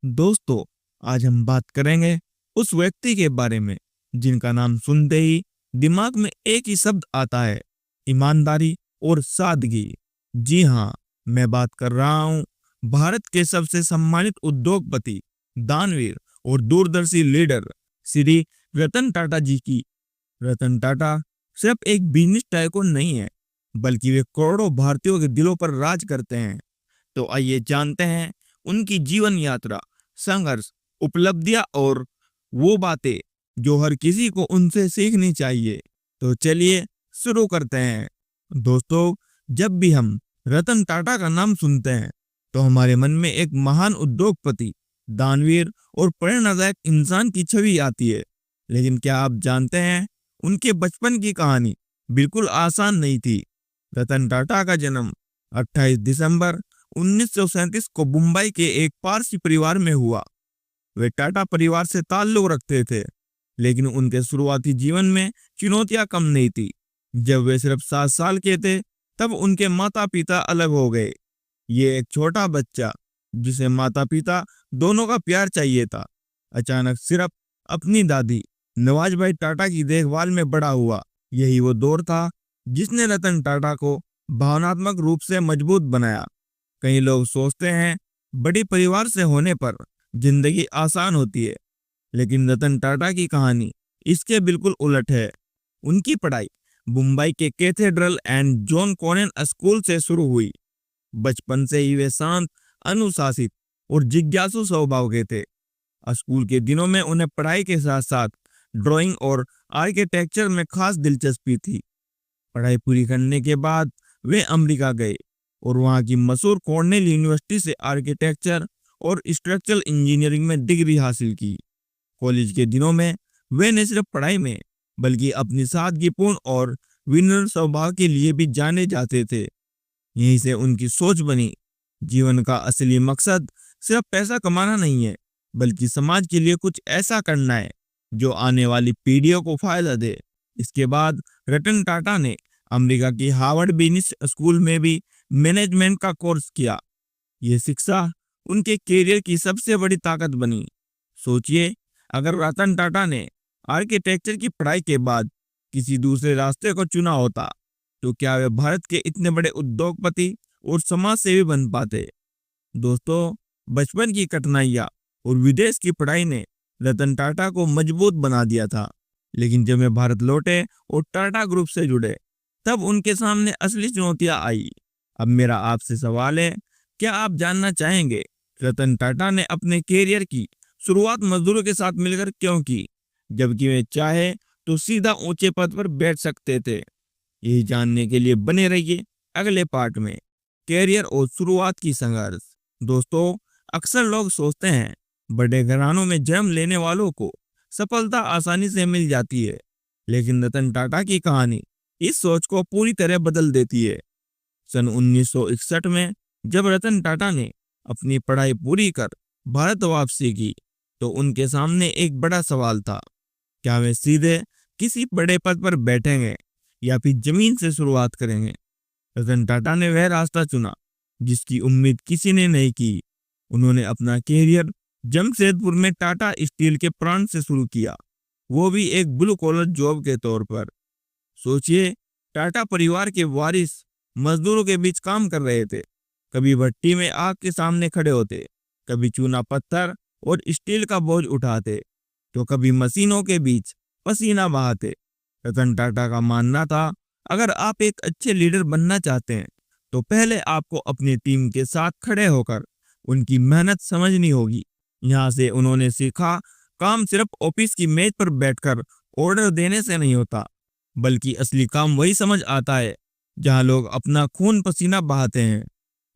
दोस्तों, आज हम बात करेंगे उस व्यक्ति के बारे में जिनका नाम सुनते ही दिमाग में एक ही शब्द आता है, ईमानदारी और सादगी। जी हाँ, मैं बात कर रहा हूँ भारत के सबसे सम्मानित उद्योगपति, दानवीर और दूरदर्शी लीडर श्री रतन टाटा जी की। रतन टाटा सिर्फ एक बिजनेस टाइकून नहीं है, बल्कि वे करोड़ों भारतीयों के दिलों पर राज करते हैं। तो आइए जानते हैं उनकी जीवन यात्रा, संघर्ष, उपलब्धियां और वो बातें जो हर किसी को उनसे सीखनी चाहिए। तो चलिए शुरू करते हैं। दोस्तों, जब भी हम रतन टाटा का नाम सुनते हैं तो हमारे मन में एक महान उद्योगपति, दानवीर और प्रेरणादायक इंसान की छवि आती है। लेकिन क्या आप जानते हैं, उनके बचपन की कहानी बिल्कुल आसान नहीं थी। रतन टाटा का जन्म 28 दिसंबर 1937 को मुंबई के एक पारसी परिवार में हुआ। वे टाटा परिवार से ताल्लुक रखते थे, लेकिन उनके शुरुआती जीवन में चुनौतियां कम नहीं थी। जब वे सिर्फ 7 साल के थे, तब उनके माता पिता अलग हो गए। ये एक छोटा बच्चा जिसे माता पिता दोनों का प्यार चाहिए था, अचानक सिर्फ अपनी दादी नवाजभाई टाटा की देखभाल में बड़ा हुआ। यही वो दौर था जिसने रतन टाटा को भावनात्मक रूप से मजबूत बनाया। कई लोग सोचते हैं बड़ी परिवार से होने पर जिंदगी आसान होती है, लेकिन रतन टाटा की कहानी इसके बिल्कुल उलट है। उनकी पढ़ाई मुंबई के कैथेड्रल एंड जॉन कॉनेन स्कूल से शुरू हुई। बचपन से ही वे शांत, अनुशासित और जिज्ञासु स्वभाव के थे। स्कूल के दिनों में उन्हें पढ़ाई के साथ साथ ड्राइंग और आर्किटेक्चर में खास दिलचस्पी थी। पढ़ाई पूरी करने के बाद वे अमेरिका गए और वहां की मशहूर कॉर्नेल यूनिवर्सिटी से आर्किटेक्चर और स्ट्रक्चरल इंजीनियरिंग में डिग्री हासिल की। कॉलेज के दिनों में वे न सिर्फ पढ़ाई में बल्कि अपनी सादगीपूर्ण और विनम्र स्वभाव के लिए भी जाने जाते थे। यहीं से उनकी सोच बनी, जीवन का असली मकसद सिर्फ पैसा कमाना नहीं है, बल्कि समाज के लिए कुछ ऐसा करना है जो आने वाली पीढ़ियों को फायदा दे। इसके बाद रतन टाटा ने अमेरिका की हार्वर्ड बिजनेस स्कूल में भी मैनेजमेंट का कोर्स किया। यह शिक्षा उनके करियर की सबसे बड़ी ताकत बनी। सोचिए, अगर रतन टाटा ने आर्किटेक्चर की पढ़ाई के बाद किसी दूसरे रास्ते को चुना होता, तो क्या वे भारत के इतने बड़े उद्योगपति और समाज सेवी बन पाते? दोस्तों, बचपन की कठिनाइयां और विदेश की पढ़ाई ने रतन टाटा को मजबूत बना दिया था। लेकिन जब वे भारत लौटे और टाटा ग्रुप से जुड़े, तब उनके सामने असली चुनौतियां आई। अब मेरा आपसे सवाल है, क्या आप जानना चाहेंगे रतन टाटा ने अपने कैरियर की शुरुआत मजदूरों के साथ मिलकर क्यों की, जबकि वे चाहे तो सीधा ऊंचे पद पर बैठ सकते थे? यही जानने के लिए बने रहिए अगले पार्ट में, कैरियर और शुरुआत की संघर्ष। दोस्तों, अक्सर लोग सोचते हैं बड़े घरानों में जन्म लेने वालों को सफलता आसानी से मिल जाती है, लेकिन रतन टाटा की कहानी इस सोच को पूरी तरह बदल देती है। सन 1961 में जब रतन टाटा ने अपनी पढ़ाई पूरी कर भारत वापसी की, तो उनके सामने एक बड़ा सवाल था। क्या वे सीधे किसी बड़े पद पर बैठेंगे या फिर जमीन से शुरुआत करेंगे? रतन टाटा ने वह रास्ता चुना जिसकी उम्मीद किसी ने नहीं की। उन्होंने अपना कैरियर जमशेदपुर में टाटा स्टील के प्लांट से शुरू किया, वो भी एक ब्लू कॉलर जॉब के तौर पर। सोचिए, टाटा परिवार के वारिस मजदूरों के बीच काम कर रहे थे। कभी भट्टी में आग के सामने खड़े होते, कभी चूना पत्थर और स्टील का बोझ उठाते, तो कभी मशीनों के बीच पसीना बहाते। रतन टाटा का मानना था, अगर आप एक अच्छे लीडर बनना चाहते हैं, तो पहले आपको अपनी टीम के साथ खड़े होकर उनकी मेहनत समझनी होगी। यहाँ से उन्होंने सीखा, काम सिर्फ ऑफिस की मेज पर बैठकर ऑर्डर देने से नहीं होता, बल्कि असली काम वही समझ आता है जहाँ लोग अपना खून पसीना बहाते हैं।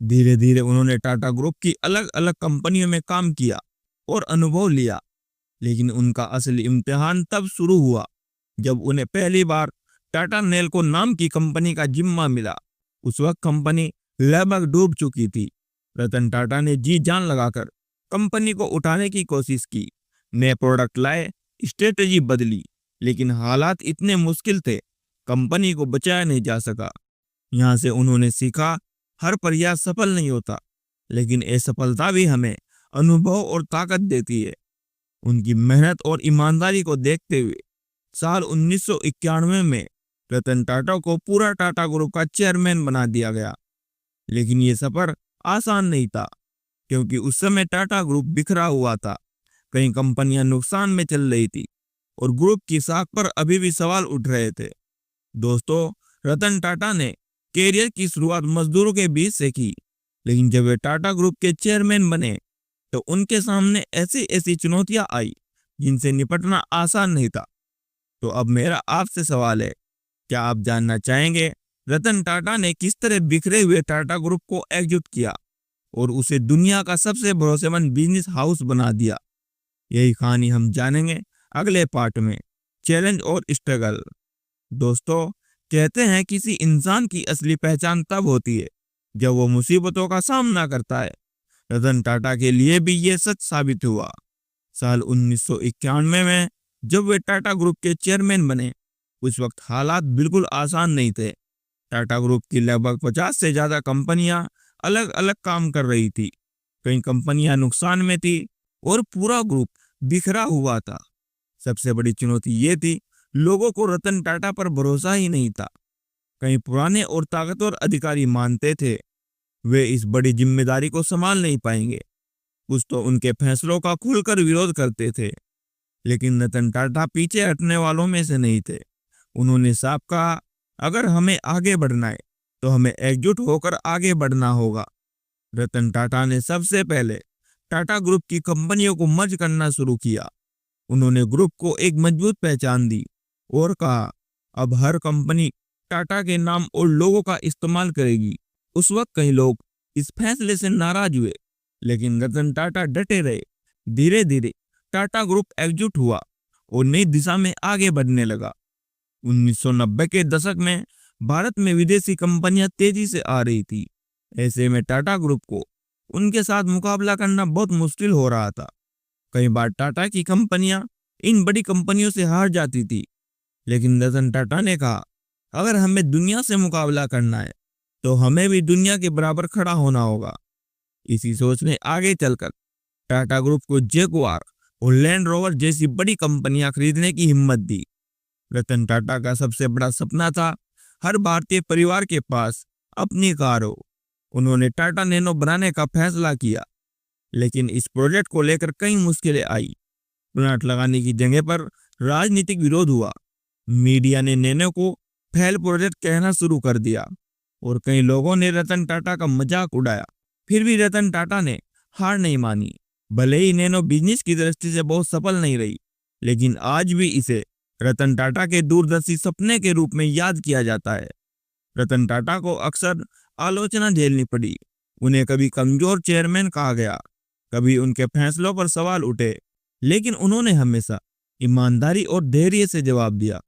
धीरे धीरे उन्होंने टाटा ग्रुप की अलग अलग कंपनियों में काम किया और अनुभव लिया, लेकिन उनका असली इम्तिहान तब शुरू हुआ जब उन्हें पहली बार टाटा नेल्को नाम की कंपनी का जिम्मा मिला। उस वक्त कंपनी लगभग डूब चुकी थी। रतन टाटा ने जी जान लगाकर कंपनी को उठाने की कोशिश की, नए प्रोडक्ट लाए, स्ट्रेटेजी बदली, लेकिन हालात इतने मुश्किल थे, कंपनी को बचाया नहीं जा सका। यहाँ से उन्होंने सीखा, हर प्रयास सफल नहीं होता, लेकिन असफलता भी हमें अनुभव और ताकत देती है। उनकी मेहनत और ईमानदारी को देखते हुए साल 1991 में रतन टाटा को पूरा टाटा ग्रुप का चेयरमैन बना दिया गया। लेकिन ये सफर आसान नहीं था, क्योंकि उस समय टाटा ग्रुप बिखरा हुआ था। कई कंपनियां नुकसान में चल रही थी और ग्रुप की साख पर अभी भी सवाल उठ रहे थे। दोस्तों, रतन टाटा ने कैरियर की शुरुआत मजदूरों के बीच से की, लेकिन जब वे टाटा ग्रुप के चेयरमैन बने तो उनके सामने ऐसी ऐसी चुनौतियां आई जिनसे निपटना आसान नहीं था। तो अब मेरा आपसे सवाल है, क्या आप जानना चाहेंगे रतन टाटा ने किस तरह बिखरे हुए टाटा ग्रुप को एकजुट किया और उसे दुनिया का सबसे भरोसेमंद बिजनेस हाउस बना दिया? यही कहानी हम जानेंगे अगले पार्ट में, चैलेंज और स्ट्रगल। दोस्तों, कहते हैं किसी इंसान की असली पहचान तब होती है जब वो मुसीबतों का सामना करता है। रतन टाटा के लिए भी ये सच साबित हुआ। साल 1991 में जब वे टाटा ग्रुप के चेयरमैन बने, उस वक्त हालात बिल्कुल आसान नहीं थे। टाटा ग्रुप की लगभग 50 से ज्यादा कंपनियां अलग अलग काम कर रही थी। कई कंपनियां नुकसान में थी और पूरा ग्रुप बिखरा हुआ था। सबसे बड़ी चुनौती ये थी, लोगों को रतन टाटा पर भरोसा ही नहीं था। कई पुराने और ताकतवर अधिकारी मानते थे वे इस बड़ी जिम्मेदारी को संभाल नहीं पाएंगे। कुछ तो उनके फैसलों का खुलकर विरोध करते थे। लेकिन रतन टाटा पीछे हटने वालों में से नहीं थे। उन्होंने साफ कहा, अगर हमें आगे बढ़ना है तो हमें एकजुट होकर आगे बढ़ना होगा। रतन टाटा ने सबसे पहले टाटा ग्रुप की कंपनियों को मर्ज करना शुरू किया। उन्होंने ग्रुप को एक मजबूत पहचान दी और कहा, अब हर कंपनी टाटा के नाम और लोगों का इस्तेमाल करेगी। उस वक्त कई लोग इस फैसले से नाराज हुए, लेकिन रतन टाटा डटे रहे। धीरे धीरे टाटा ग्रुप एकजुट हुआ और नई दिशा में आगे बढ़ने लगा। 1990 के दशक में भारत में विदेशी कंपनियां तेजी से आ रही थी। ऐसे में टाटा ग्रुप को उनके साथ मुकाबला करना बहुत मुश्किल हो रहा था। कई बार टाटा की कंपनियां इन बड़ी कंपनियों से हार जाती थी, लेकिन रतन टाटा ने कहा, अगर हमें दुनिया से मुकाबला करना है तो हमें भी दुनिया के बराबर खड़ा होना होगा। इसी सोच ने आगे चलकर टाटा ग्रुप को जगुआर और लैंड रोवर जैसी बड़ी कंपनियां खरीदने की हिम्मत दी। रतन टाटा का सबसे बड़ा सपना था हर भारतीय परिवार के पास अपनी कार हो। उन्होंने टाटा नैनो बनाने का फैसला किया, लेकिन इस प्रोजेक्ट को लेकर कई मुश्किलें आई। प्लांट लगाने की जगह पर राजनीतिक विरोध हुआ। मीडिया ने नैनो को फेल प्रोजेक्ट कहना शुरू कर दिया और कई लोगों ने रतन टाटा का मजाक उड़ाया। फिर भी रतन टाटा ने हार नहीं मानी। भले ही नैनो बिजनेस की दृष्टि से बहुत सफल नहीं रही, लेकिन आज भी इसे रतन टाटा के दूरदर्शी सपने के रूप में याद किया जाता है। रतन टाटा को अक्सर आलोचना झेलनी पड़ी। उन्हें कभी कमजोर चेयरमैन कहा गया, कभी उनके फैसलों पर सवाल उठे, लेकिन उन्होंने हमेशा ईमानदारी और धैर्य से जवाब दिया।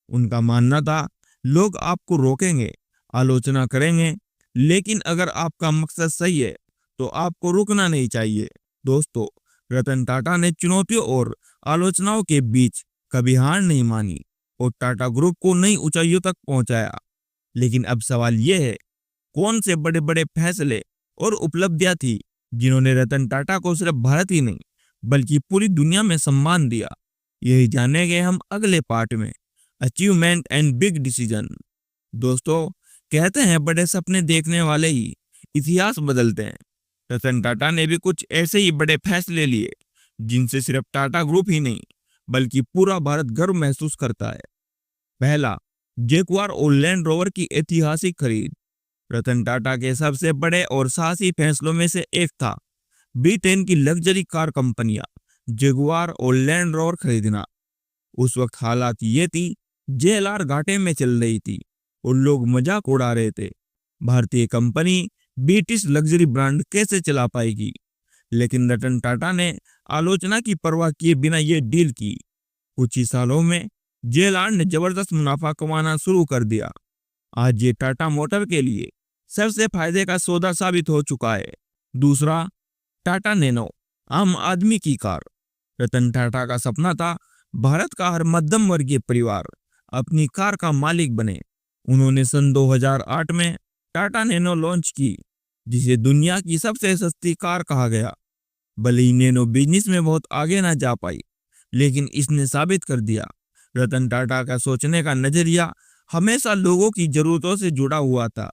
उनका मानना था, लोग आपको रोकेंगे, आलोचना करेंगे, लेकिन अगर आपका मकसद सही है तो आपको रुकना नहीं चाहिए। दोस्तों, रतन टाटा ने चुनौतियों और आलोचनाओं के बीच कभी हार नहीं मानी और टाटा ग्रुप को नई ऊंचाइयों तक पहुंचाया। लेकिन अब सवाल यह है, कौन से बड़े बड़े फैसले और उपलब्धियां थी जिन्होंने रतन टाटा को सिर्फ भारत ही नहीं बल्कि पूरी दुनिया में सम्मान दिया? यही जानेंगे हम अगले पार्ट में, अचीवमेंट एंड बिग डिसीजन। दोस्तों, कहते हैं बड़े सपने देखने वाले ही इतिहास बदलते हैं। रतन टाटा ने भी कुछ ऐसे ही बड़े फैसले लिए जिनसे सिर्फ टाटा ग्रुप ही नहीं बल्कि पूरा भारत गर्व महसूस करता है। पहला, जगुआर और लैंड रोवर की ऐतिहासिक खरीद। रतन टाटा के सबसे बड़े और साहसी फैसलों में से एक था ब्रिटेन की लग्जरी कार कंपनियां जगुआर और लैंड रोवर खरीदना। उस वक्त हालात ये थी, जेएलआर घाटे में चल रही थी और लोग मजाक उड़ा रहे थे। भारतीय कंपनी ब्रिटिश लग्जरी ब्रांड कैसे चला पाएगी? लेकिन रतन टाटा ने आलोचना की परवाह किए बिना ये डील की। कुछ ही सालों में जेएलआर ने जबरदस्त मुनाफा कमाना शुरू कर दिया। आज ये टाटा मोटर के लिए सबसे फायदे का सौदा साबित हो चुका है। दूसरा, टाटा नैनो, आम आदमी की कार। रतन टाटा का सपना था भारत का हर मध्यम वर्गीय परिवार अपनी कार का मालिक बने। उन्होंने सन 2008 में टाटा नैनो लॉन्च की, जिसे दुनिया की सबसे सस्ती कार कहा गया। भले ही नैनो बिजनेस में बहुत आगे ना जा पाई, लेकिन इसने साबित कर दिया रतन टाटा का सोचने का नजरिया हमेशा लोगों की जरूरतों से जुड़ा हुआ था।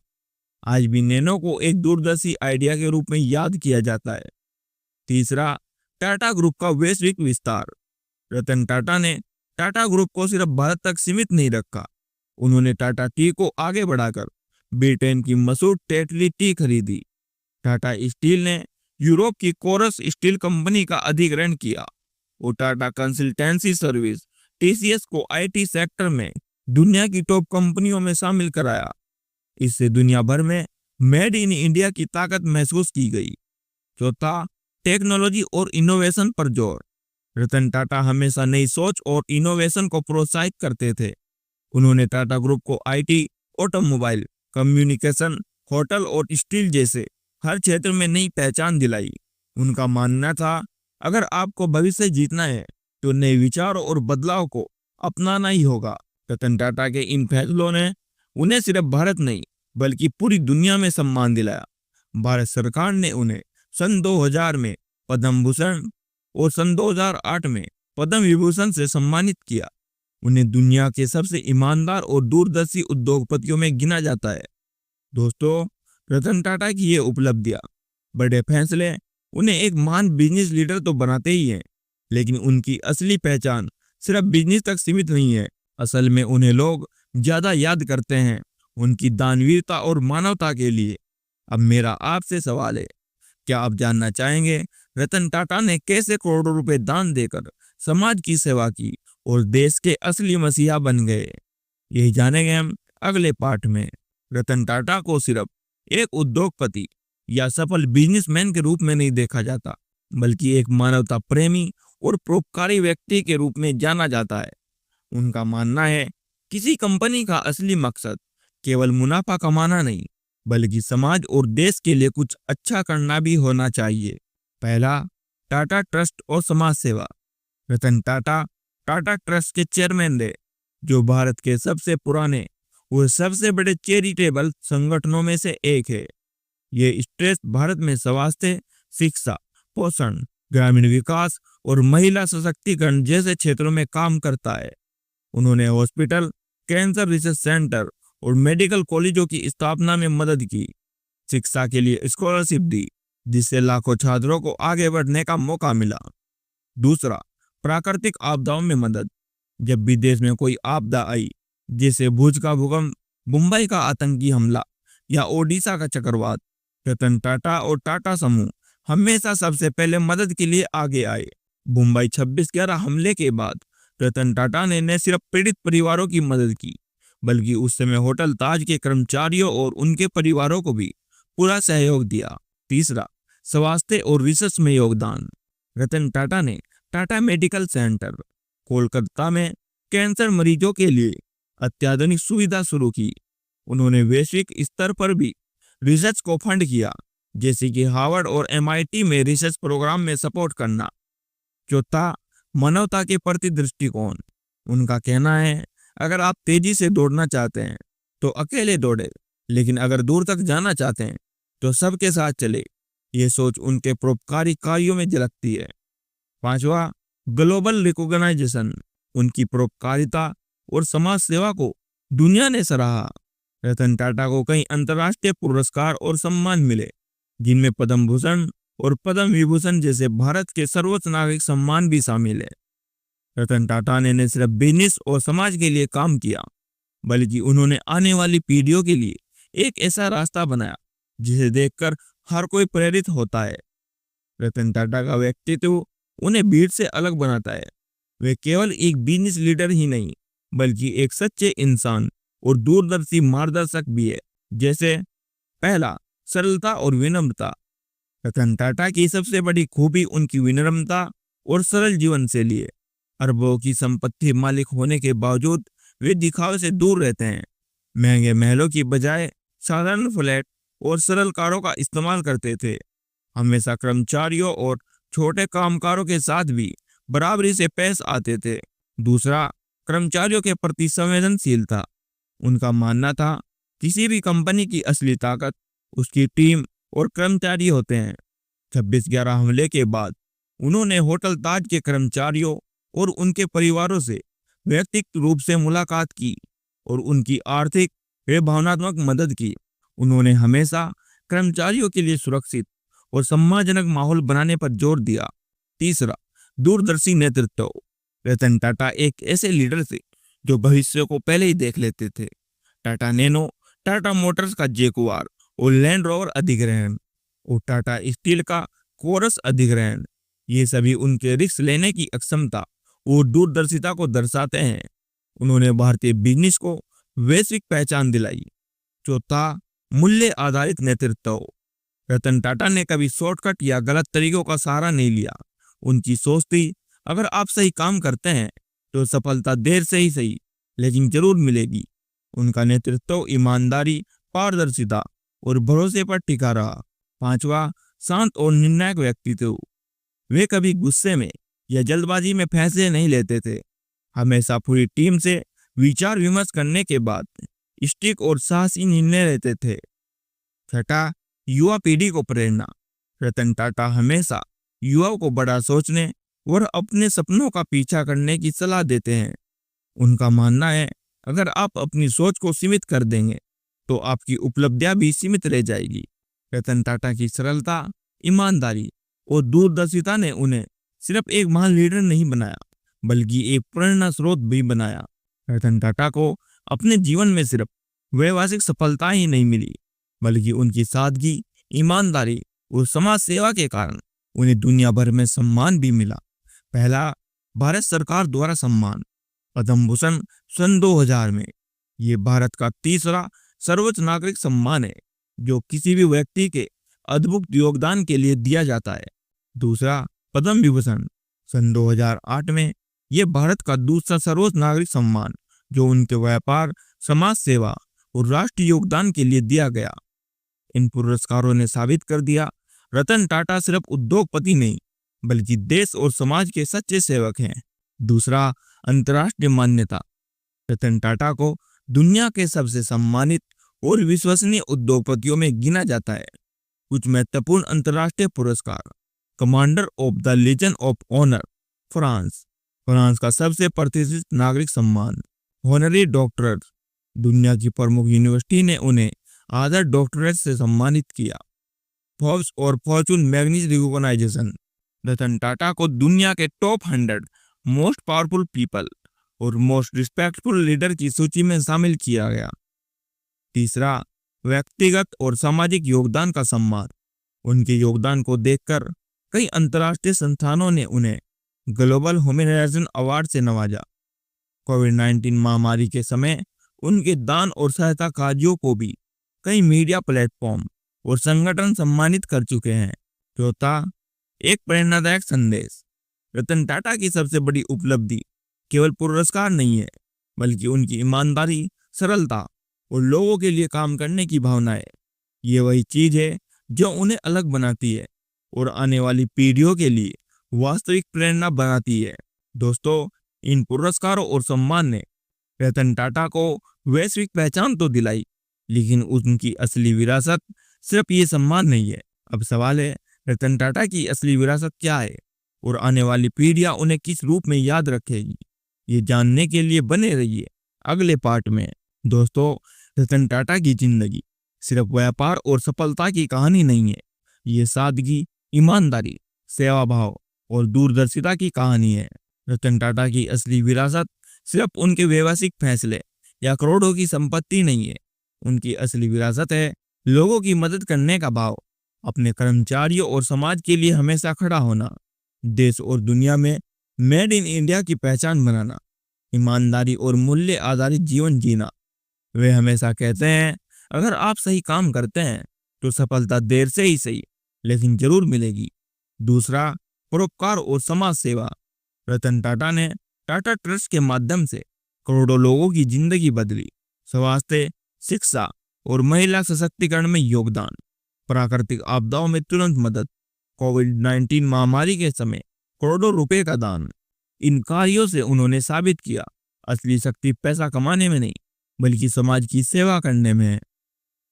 आज भी नैनो को एक दूरदर्शी आइडिया के रूप में याद किया जाता है। तीसरा, टाटा ग्रुप का वैश्विक विस्तार। रतन टाटा ने टाटा ग्रुप को सिर्फ भारत तक सीमित नहीं रखा। उन्होंने टाटा टी को आगे बढ़ाकर ब्रिटेन की मशहूर टेटली टी खरीदी। टाटा स्टील ने यूरोप की कोरस स्टील कंपनी का अधिग्रहण किया और टाटा कंसल्टेंसी सर्विस टीसीएस को आईटी सेक्टर में दुनिया की टॉप कंपनियों में शामिल कराया। इससे दुनिया भर में मेड इन इंडिया की ताकत महसूस की गई। चौथा, टेक्नोलॉजी और इनोवेशन पर जोर। रतन टाटा हमेशा नई सोच और इनोवेशन को प्रोत्साहित करते थे। उन्होंने टाटा ग्रुप को आईटी, ऑटोमोबाइल, कम्युनिकेशन, होटल और स्टील जैसे हर क्षेत्र में नई पहचान दिलाई। उनका मानना था, अगर आपको भविष्य जीतना है तो नए विचारों और बदलाव को अपनाना ही होगा। रतन टाटा के इन फैसलों ने उन्हें सिर्फ भारत नहीं बल्कि पूरी दुनिया में सम्मान दिलाया। भारत सरकार ने उन्हें सन 2000 में पद्म भूषण और सन 2008 में पद्म विभूषण से सम्मानित किया। उन्हें दुनिया के सबसे ईमानदार और दूरदर्शी उद्योगपतियों में गिना जाता है। दोस्तों, रतन टाटा की ये उपलब्धियां, बड़े फैसले उन्हें एक महान बिजनेस लीडर तो बनाते ही हैं, लेकिन उनकी असली पहचान सिर्फ बिजनेस तक सीमित नहीं है। असल में उन्हें लोग ज्यादा याद करते हैं उनकी दानवीरता और मानवता के लिए। अब मेरा आपसे सवाल है, क्या आप जानना चाहेंगे रतन टाटा ने कैसे करोड़ों रुपए दान देकर समाज की सेवा की और देश के असली मसीहा बन गए? यही जानेंगे हम अगले पार्ट में। रतन टाटा को सिर्फ एक उद्योगपति या सफल बिजनेसमैन के रूप में नहीं देखा जाता, बल्कि एक मानवता प्रेमी और परोपकारी व्यक्ति के रूप में जाना जाता है। उनका मानना है, किसी कंपनी का असली मकसद केवल मुनाफा कमाना नहीं, बल्कि समाज और देश के लिए कुछ अच्छा करना भी होना चाहिए। पहला, टाटा ट्रस्ट और समाज सेवा। रतन टाटा टाटा ट्रस्ट के चेयरमैन रहे, जो भारत के सबसे पुराने और सबसे बड़े चैरिटेबल संगठनों में से एक है। ये ट्रस्ट भारत में स्वास्थ्य, शिक्षा, पोषण, ग्रामीण विकास और महिला सशक्तिकरण जैसे क्षेत्रों में काम करता है। उन्होंने हॉस्पिटल, कैंसर रिसर्च सेंटर और मेडिकल कॉलेजों की स्थापना में मदद की। शिक्षा के लिए स्कॉलरशिप दी, जिससे लाखों छात्रों को आगे बढ़ने का मौका मिला। दूसरा, प्राकृतिक आपदाओं में मदद। जब भी देश में कोई आपदा आई, जैसे भुज का भूकंप, मुंबई का आतंकी हमला या ओडिशा का चक्रवात, रतन टाटा और टाटा समूह हमेशा सबसे पहले मदद के लिए आगे आए। मुंबई 26/11 हमले के बाद रतन टाटा ने न सिर्फ पीड़ित परिवारों की मदद की, बल्कि उस समय होटल ताज के कर्मचारियों और उनके परिवारों को भी पूरा सहयोग दिया। तीसरा, स्वास्थ्य और रिसर्च में योगदान। रतन टाटा ने टाटा मेडिकल सेंटर, कोलकाता में कैंसर मरीजों के लिए अत्याधुनिक सुविधा शुरू की। उन्होंने वैश्विक स्तर पर भी रिसर्च को फंड किया, जैसे कि हार्वर्ड और एमआईटी में रिसर्च प्रोग्राम में सपोर्ट करना। चौथा, मानवता के प्रति दृष्टिकोण। उनका कहना है, अगर आप तेजी से दौड़ना चाहते हैं तो अकेले दौड़े, लेकिन अगर दूर तक जाना चाहते हैं तो सबके साथ चले। ये सोच उनके परोपकारी कार्यों में झलकती है। पांचवा, ग्लोबल रिकॉग्नाइजेशन। उनकी परोपकारिता और समाज सेवा को दुनिया ने सराहा। रतन टाटा को कई अंतर्राष्ट्रीय पुरस्कार और सम्मान मिले, जिनमें पद्म भूषण और पद्म विभूषण जैसे भारत के सर्वोच्च नागरिक सम्मान भी शामिल है। रतन टाटा ने न सिर्फ बिजनेस और समाज के लिए काम किया, बल्कि उन्होंने आने वाली पीढ़ियों के लिए एक ऐसा रास्ता बनाया जिसे देखकर हर कोई प्रेरित होता है। रतन टाटा का व्यक्तित्व उन्हें भीड़ से अलग बनाता है। वे केवल एक बिजनेस लीडर ही नहीं, बल्कि एक सच्चे इंसान और दूरदर्शी मार्गदर्शक भी है। जैसे पहला, सरलता और विनम्रता। रतन टाटा की सबसे बड़ी खूबी उनकी विनम्रता और सरल जीवन शैली है। अरबों की संपत्ति मालिक होने के बावजूद वे दिखावे से दूर रहते हैं। महंगे महलों की बजाय साधारण फ्लैट और सरल कारों का इस्तेमाल करते थे। हमेशा कर्मचारियों और छोटे कामगारों के साथ भी बराबरी से पेश आते थे। दूसरा, कर्मचारियों के प्रति संवेदनशीलता। उनका मानना था, किसी भी कंपनी की असली ताकत उसकी टीम और कर्मचारी होते हैं। 26/11 हमले के बाद उन्होंने होटल ताज के कर्मचारियों और उनके परिवारों से व्यक्तिगत रूप से मुलाकात की और उनकी आर्थिक व भावनात्मक मदद की। उन्होंने हमेशा कर्मचारियों के लिए सुरक्षित और सम्मानजनक माहौल बनाने पर जोर दिया। तीसरा, दूरदर्शी नेतृत्व। रतन टाटा एक ऐसे लीडर थे जो भविष्य को पहले ही देख लेते थे। टाटा नैनो, टाटा मोटर्स का जैगुआर और लैंड रोवर अधिग्रहण और टाटा स्टील का कोरस अधिग्रहण, ये सभी उनके रिस्क लेने की अक्षमता और दूरदर्शिता को दर्शाते हैं। उन्होंने भारतीय बिजनेस को वैश्विक पहचान दिलाई। चौथा, मूल्य आधारित नेतृत्व। रतन टाटा ने कभी शॉर्टकट या गलत तरीकों का सहारा नहीं लिया। उनकी सोच थी, अगर आप सही काम करते हैं तो सफलता देर से ही सही लेकिन जरूर मिलेगी। उनका नेतृत्व ईमानदारी, पारदर्शिता और भरोसे पर टिका रहा। पांचवा, शांत और निर्णायक व्यक्तित्व। वे कभी गुस्से में या जल्दबाजी में फैसले नहीं लेते थे। हमेशा पूरी टीम से विचार विमर्श करने के बाद स्टिक और साहसी निर्णय लेते थे। छठा, युवा पीढ़ी को प्रेरणा। रतन टाटा हमेशा युवाओं को बड़ा सोचने और अपने सपनों का पीछा करने की सलाह देते हैं। उनका मानना है, अगर आप अपनी सोच को सीमित कर देंगे तो आपकी उपलब्धियां भी सीमित रह जाएगी। रतन टाटा की सरलता, ईमानदारी और दूरदर्शिता ने उन्हें सिर्फ एक महान लीडर नहीं बनाया बल्कि एक प्रेरणा स्रोत भी बनाया। रतन टाटा को अपने जीवन में सिर्फ व्यवसायिक सफलता ही नहीं मिली बल्कि उनकी सादगी, ईमानदारी और समाज सेवा के कारण उन्हें दुनिया भर में सम्मान भी मिला। पहला, भारत सरकार द्वारा सम्मान, पद्म भूषण सन 2000 में। ये भारत का तीसरा सर्वोच्च नागरिक सम्मान है जो किसी भी व्यक्ति के अद्भुत योगदान के लिए दिया जाता है। दूसरा, पद्म विभूषण सन 2008 में। यह भारत का दूसरा सर्वोच्च नागरिक सम्मान जो उनके व्यापार, समाज सेवा और राष्ट्रीय योगदान के लिए दिया गया। इन पुरस्कारों ने साबित कर दिया, रतन टाटा सिर्फ उद्योगपति नहीं बल्कि देश और समाज के सच्चे सेवक हैं। दूसरा, अंतर्राष्ट्रीय मान्यता। रतन टाटा को दुनिया के सबसे सम्मानित और विश्वसनीय उद्योगपतियों में गिना जाता है। कुछ महत्वपूर्ण अंतर्राष्ट्रीय पुरस्कार। Commander of the legion of honour, France का सबसे प्रतिष्ठित नागरिक सम्मान। ऑनरी डॉक्टरेट, दुनिया की प्रमुख यूनिवर्सिटी ने उन्हें आदर डॉक्टरेट से सम्मानित किया। फोर्ब्स और Fortune manganese recognition. Ratan Tata को दुनिया के टॉप 100 मोस्ट पावरफुल पीपल और मोस्ट रिस्पेक्टफुल लीडर की सूची में शामिल किया गया। तीसरा, व्यक्तिगत और सामाजिक योगदान का सम्मान। उनके योगदान को देखकर कई अंतर्राष्ट्रीय संस्थानों ने उन्हें ग्लोबल ह्यूमैनिटेरियन अवार्ड से नवाजा। कोविड-19 महामारी के समय उनके दान और सहायता कार्यों को भी कई मीडिया प्लेटफॉर्म और संगठन सम्मानित कर चुके हैं। चौथा, एक प्रेरणादायक संदेश। रतन टाटा की सबसे बड़ी उपलब्धि केवल पुरस्कार नहीं है बल्कि उनकी ईमानदारी, सरलता और लोगों के लिए काम करने की भावना है। ये वही चीज है जो उन्हें अलग बनाती है और आने वाली पीढ़ियों के लिए वास्तविक प्रेरणा बनाती है। दोस्तों, इन पुरस्कारों और सम्मान ने रतन टाटा को वैश्विक पहचान तो दिलाई लेकिन उनकी असली विरासत सिर्फ ये सम्मान नहीं है। अब सवाल है, रतन टाटा की असली विरासत क्या है और आने वाली पीढ़ियां उन्हें किस रूप में याद रखेगी? ये जानने के लिए बने रहिए अगले पार्ट में। दोस्तों, रतन टाटा की जिंदगी सिर्फ व्यापार और सफलता की कहानी नहीं है, ये सादगी, ईमानदारी, सेवा भाव और दूरदर्शिता की कहानी है। रतन टाटा की असली विरासत सिर्फ उनके व्यवसायिक फैसले या करोड़ों की संपत्ति नहीं है। उनकी असली विरासत है लोगों की मदद करने का भाव, अपने कर्मचारियों और समाज के लिए हमेशा खड़ा होना, देश और दुनिया में मेड इन इंडिया की पहचान बनाना, ईमानदारी और मूल्य आधारित जीवन जीना। वे हमेशा कहते हैं, अगर आप सही काम करते हैं तो सफलता देर से ही सही लेकिन जरूर मिलेगी। दूसरा, परोपकार और समाज सेवा। रतन टाटा ने टाटा ट्रस्ट के माध्यम से करोड़ों लोगों की जिंदगी बदली। स्वास्थ्य, शिक्षा और महिला सशक्तिकरण में योगदान, प्राकृतिक आपदाओं में तुरंत मदद, कोविड-19 महामारी के समय करोड़ों रुपए का दान। इन कार्यों से उन्होंने साबित किया, असली शक्ति पैसा कमाने में नहीं बल्कि समाज की सेवा करने में है।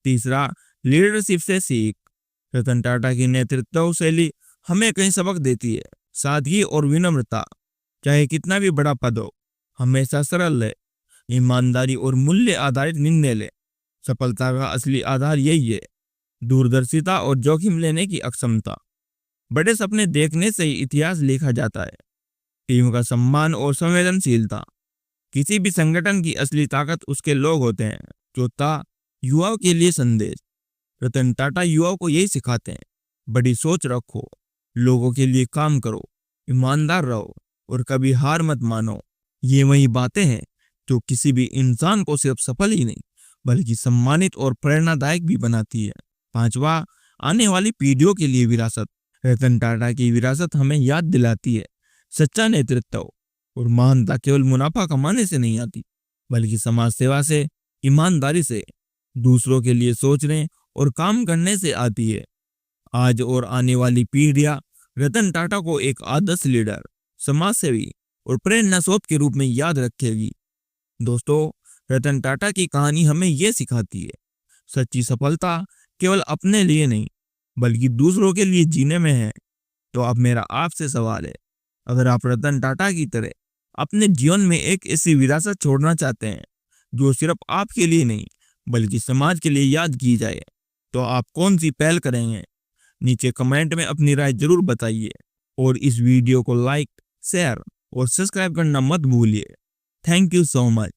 तीसरा, लीडरशिप से सीख। रतन टाटा की नेतृत्व शैली हमें कई सबक देती है। सादगी और विनम्रता, चाहे कितना भी बड़ा पद हो, हमेशा सरल है। ईमानदारी और मूल्य आधारित निर्णय ले। सफलता का असली आधार यही है, दूरदर्शिता और जोखिम लेने की अक्षमता। बड़े सपने देखने से ही इतिहास लिखा जाता है। टीम का सम्मान और संवेदनशीलता, किसी भी संगठन की असली ताकत उसके लोग होते हैं। चौथा, युवाओं के लिए संदेश। रतन टाटा युवाओं को यही सिखाते हैं, बड़ी सोच रखो, लोगों के लिए काम करो, ईमानदार रहो और कभी हार मत मानो। ये वही बातें हैं जो किसी भी इंसान को सिर्फ सफल ही नहीं बल्कि सम्मानित और प्रेरणादायक भी बनाती है। पांचवा, आने वाली पीढ़ियों के लिए विरासत। रतन टाटा की विरासत हमें याद दिलाती है, सच्चा नेतृत्व और महानता केवल मुनाफा कमाने से नहीं आती, बल्कि समाज सेवा से, ईमानदारी से, दूसरों के लिए सोचने और काम करने से आती है। आज और आने वाली पीढ़ियां रतन टाटा को एक आदर्श लीडर, समाजसेवी और प्रेरणा स्रोत के रूप में याद रखेगी। दोस्तों, रतन टाटा की कहानी हमें यह सिखाती है, सच्ची सफलता केवल अपने लिए नहीं बल्कि दूसरों के लिए जीने में है। तो अब मेरा आपसे सवाल है, अगर आप रतन टाटा की तरह अपने जीवन में एक ऐसी विरासत छोड़ना चाहते हैं जो सिर्फ आपके लिए नहीं बल्कि समाज के लिए याद की जाए, तो आप कौन सी पहल करेंगे? नीचे कमेंट में अपनी राय जरूर बताइए और इस वीडियो को लाइक, शेयर और सब्सक्राइब करना मत भूलिए। Thank you so much.